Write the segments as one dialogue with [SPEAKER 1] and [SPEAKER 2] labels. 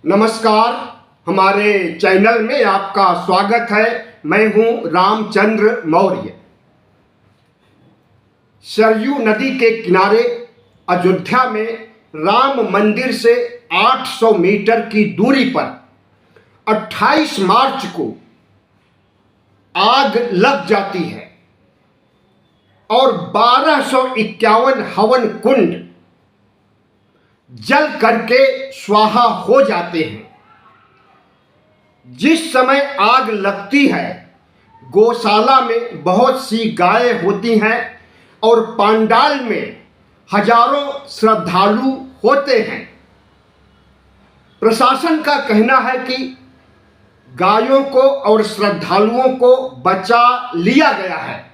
[SPEAKER 1] नमस्कार। हमारे चैनल में आपका स्वागत है। मैं हूं रामचंद्र मौर्य। सरयू नदी के किनारे अयोध्या में राम मंदिर से 800 मीटर की दूरी पर 28 मार्च को आग लग जाती है और 1251 हवन कुंड जल करके स्वाहा हो जाते हैं। जिस समय आग लगती है, गौशाला में बहुत सी गायें होती हैं और पंडाल में हजारों श्रद्धालु होते हैं। प्रशासन का कहना है कि गायों को और श्रद्धालुओं को बचा लिया गया है।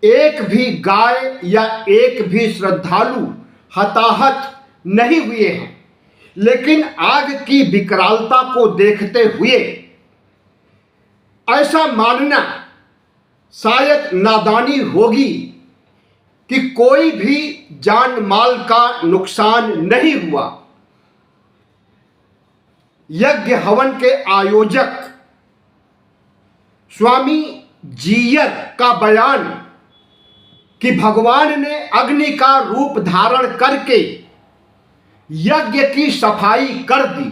[SPEAKER 1] एक भी गाय या एक भी श्रद्धालु हताहत नहीं हुए हैं, लेकिन आग की विकरालता को देखते हुए ऐसा मानना शायद नादानी होगी कि कोई भी जान माल का नुकसान नहीं हुआ। यज्ञ हवन के आयोजक स्वामी जीयर का बयान कि भगवान ने अग्नि का रूप धारण करके यज्ञ की सफाई कर दी।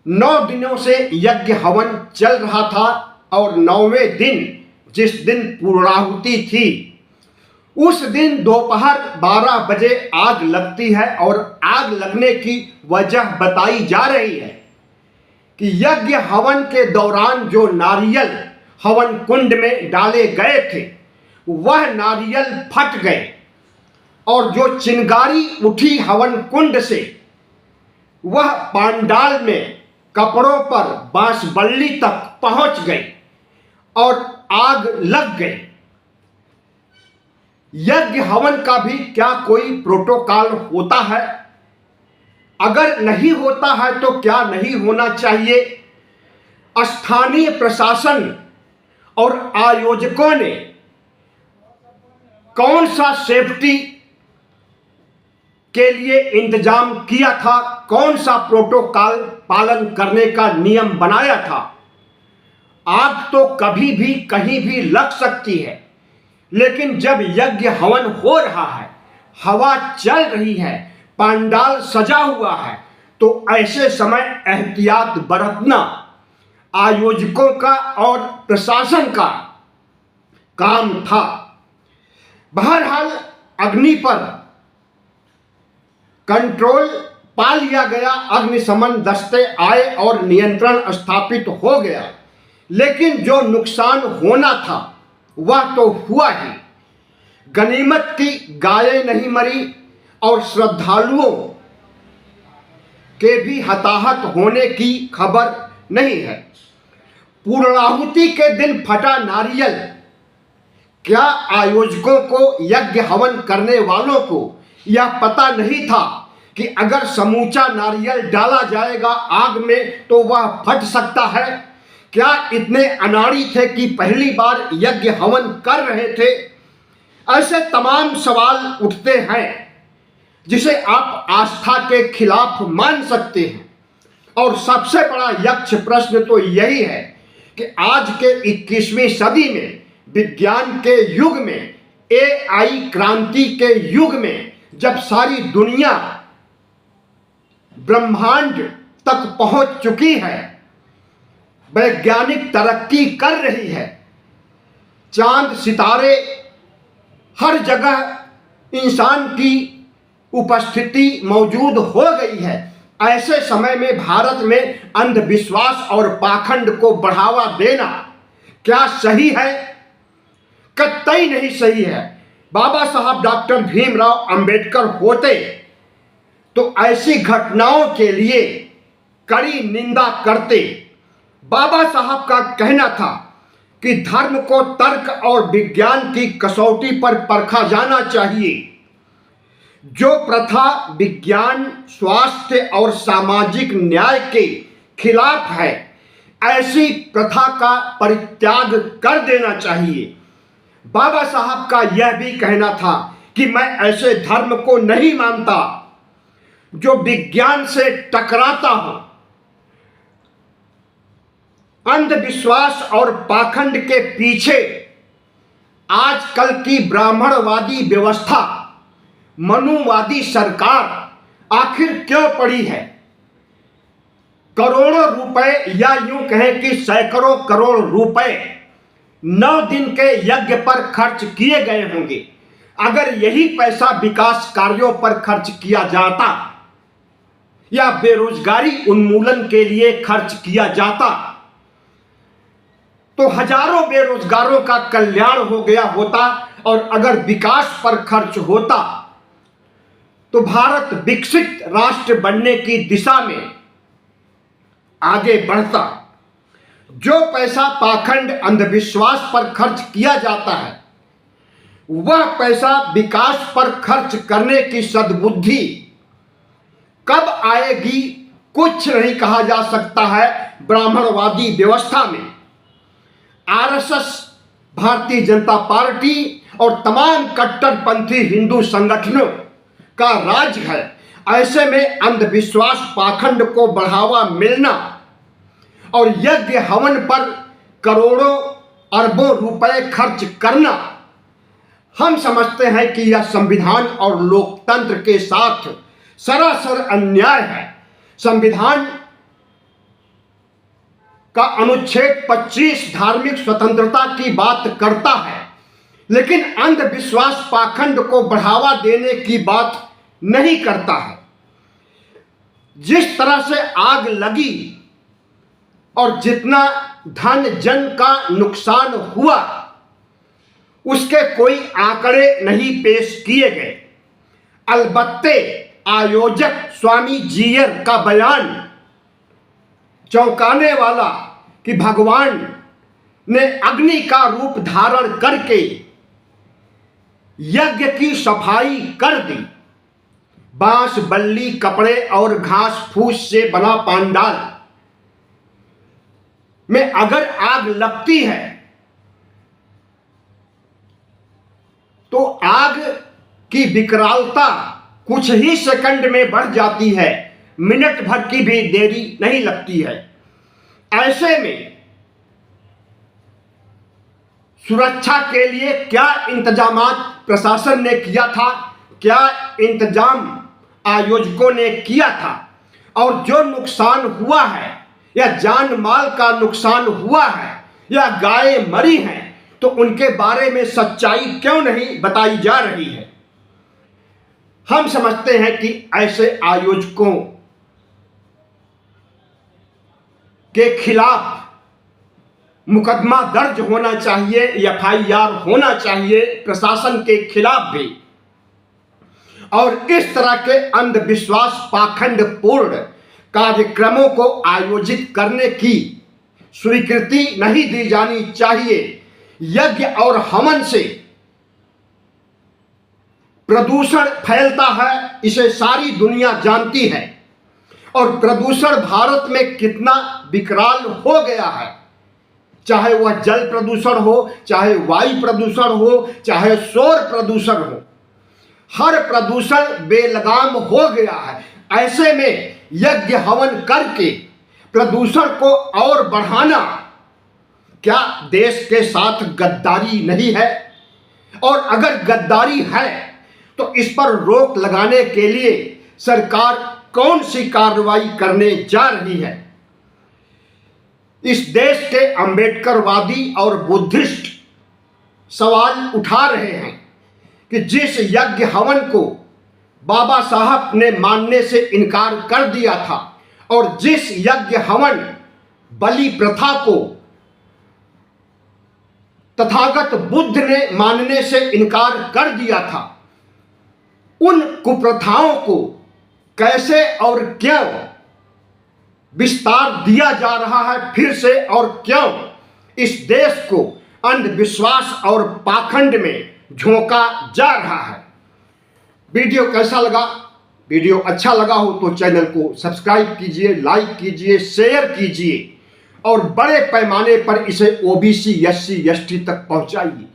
[SPEAKER 1] 9 दिनों से यज्ञ हवन चल रहा था और 9वें दिन, जिस दिन पूर्णाहुति थी, उस दिन दोपहर 12 बजे आग लगती है। और आग लगने की वजह बताई जा रही है कि यज्ञ हवन के दौरान जो नारियल हवन कुंड में डाले गए थे, वह नारियल फट गए और जो चिंगारी उठी हवन कुंड से, वह पांडाल में कपड़ों पर बांस बल्ली तक पहुंच गई और आग लग गई। यज्ञ हवन का भी क्या कोई प्रोटोकॉल होता है? अगर नहीं होता है तो क्या नहीं होना चाहिए? स्थानीय प्रशासन और आयोजकों ने कौन सा सेफ्टी के लिए इंतजाम किया था? कौन सा प्रोटोकॉल पालन करने का नियम बनाया था? आग तो कभी भी कहीं भी लग सकती है, लेकिन जब यज्ञ हवन हो रहा है, हवा चल रही है, पंडाल सजा हुआ है, तो ऐसे समय एहतियात बरतना आयोजकों का और प्रशासन का काम था। बहरहाल अग्नि पर कंट्रोल पा लिया गया, अग्निशमन दस्ते आए और नियंत्रण स्थापित हो गया। लेकिन जो नुकसान होना था वह तो हुआ ही। गनीमत की गायें नहीं मरी और श्रद्धालुओं के भी हताहत होने की खबर नहीं है। पूर्णाहुति के दिन फटा नारियल, क्या आयोजकों को, यज्ञ हवन करने वालों को यह पता नहीं था कि अगर समूचा नारियल डाला जाएगा आग में तो वह फट सकता है? क्या इतने अनाड़ी थे कि पहली बार यज्ञ हवन कर रहे थे? ऐसे तमाम सवाल उठते हैं जिसे आप आस्था के खिलाफ मान सकते हैं। और सबसे बड़ा यक्ष प्रश्न तो यही है कि आज के 21वीं सदी में, विज्ञान के युग में, AI क्रांति के युग में, जब सारी दुनिया ब्रह्मांड तक पहुंच चुकी है, वैज्ञानिक तरक्की कर रही है, चांद सितारे हर जगह इंसान की उपस्थिति मौजूद हो गई है, ऐसे समय में भारत में अंधविश्वास और पाखंड को बढ़ावा देना क्या सही है? कतई नहीं सही है। बाबा साहब डॉक्टर भीमराव अंबेडकर होते तो ऐसी घटनाओं के लिए कड़ी निंदा करते। बाबा साहब का कहना था कि धर्म को तर्क और विज्ञान की कसौटी पर परखा जाना चाहिए। जो प्रथा विज्ञान, स्वास्थ्य और सामाजिक न्याय के खिलाफ है, ऐसी प्रथा का परित्याग कर देना चाहिए। बाबा साहब का यह भी कहना था कि मैं ऐसे धर्म को नहीं मानता जो विज्ञान से टकराता हो, अंधविश्वास और पाखंड के पीछे आजकल की ब्राह्मणवादी व्यवस्था, मनुवादी सरकार आखिर क्यों पड़ी है? करोड़ों रुपए या यूं कहें कि सैकड़ों करोड़ रुपए 9 दिन के यज्ञ पर खर्च किए गए होंगे। अगर यही पैसा विकास कार्यों पर खर्च किया जाता या बेरोजगारी उन्मूलन के लिए खर्च किया जाता तो हजारों बेरोजगारों का कल्याण हो गया होता, और अगर विकास पर खर्च होता तो भारत विकसित राष्ट्र बनने की दिशा में आगे बढ़ता। जो पैसा पाखंड अंधविश्वास पर खर्च किया जाता है, वह पैसा विकास पर खर्च करने की सद्बुद्धि कब आएगी कुछ नहीं कहा जा सकता है। ब्राह्मणवादी व्यवस्था में आरएसएस, भारतीय जनता पार्टी और तमाम कट्टरपंथी हिंदू संगठनों का राज है। ऐसे में अंधविश्वास, पाखंड को बढ़ावा मिलना और यज्ञ हवन पर करोड़ों अरबों रुपए खर्च करना, हम समझते हैं कि यह संविधान और लोकतंत्र के साथ सरासर अन्याय है। संविधान का अनुच्छेद 25 धार्मिक स्वतंत्रता की बात करता है, लेकिन अंधविश्वास, पाखंड को बढ़ावा देने की बात नहीं करता है। जिस तरह से आग लगी और जितना धन जन का नुकसान हुआ, उसके कोई आंकड़े नहीं पेश किए गए। अलबत्ते आयोजक स्वामी जीयर का बयान चौंकाने वाला कि भगवान ने अग्नि का रूप धारण करके यज्ञ की सफाई कर दी। बांस, बल्ली, कपड़े और घास फूस से बना पांडाल में अगर आग लगती है तो आग की विकरालता कुछ ही सेकंड में बढ़ जाती है, मिनट भर की भी देरी नहीं लगती है। ऐसे में सुरक्षा के लिए क्या इंतजामात प्रशासन ने किया था, क्या इंतजाम आयोजकों ने किया था, और जो नुकसान हुआ है या जान माल का नुकसान हुआ है या गाय मरी हैं, तो उनके बारे में सच्चाई क्यों नहीं बताई जा रही है? हम समझते हैं कि ऐसे आयोजकों के खिलाफ मुकदमा दर्ज होना चाहिए, एफआईआर होना चाहिए प्रशासन के खिलाफ भी, और इस तरह के अंधविश्वास, पाखंडपूर्ण कार्यक्रमों को आयोजित करने की स्वीकृति नहीं दी जानी चाहिए। यज्ञ और हवन से प्रदूषण फैलता है, इसे सारी दुनिया जानती है, और प्रदूषण भारत में कितना विकराल हो गया है। चाहे वह जल प्रदूषण हो, चाहे वायु प्रदूषण हो, चाहे शोर प्रदूषण हो, हर प्रदूषण बेलगाम हो गया है। ऐसे में यज्ञ हवन करके प्रदूषण को और बढ़ाना क्या देश के साथ गद्दारी नहीं है? और अगर गद्दारी है तो इस पर रोक लगाने के लिए सरकार कौन सी कार्रवाई करने जा रही है? इस देश के अंबेडकरवादी और बुद्धिस्ट सवाल उठा रहे हैं कि जिस यज्ञ हवन को बाबा साहब ने मानने से इनकार कर दिया था, और जिस यज्ञ हवन बलि प्रथा को तथागत बुद्ध ने मानने से इनकार कर दिया था, उन कुप्रथाओं को कैसे और क्यों विस्तार दिया जा रहा है फिर से, और क्यों इस देश को अंधविश्वास और पाखंड में झोंका जा रहा है? वीडियो कैसा लगा? वीडियो अच्छा लगा हो तो चैनल को सब्सक्राइब कीजिए, लाइक कीजिए, शेयर कीजिए और बड़े पैमाने पर इसे ओबीसी, एससी, एसटी तक पहुंचाइए।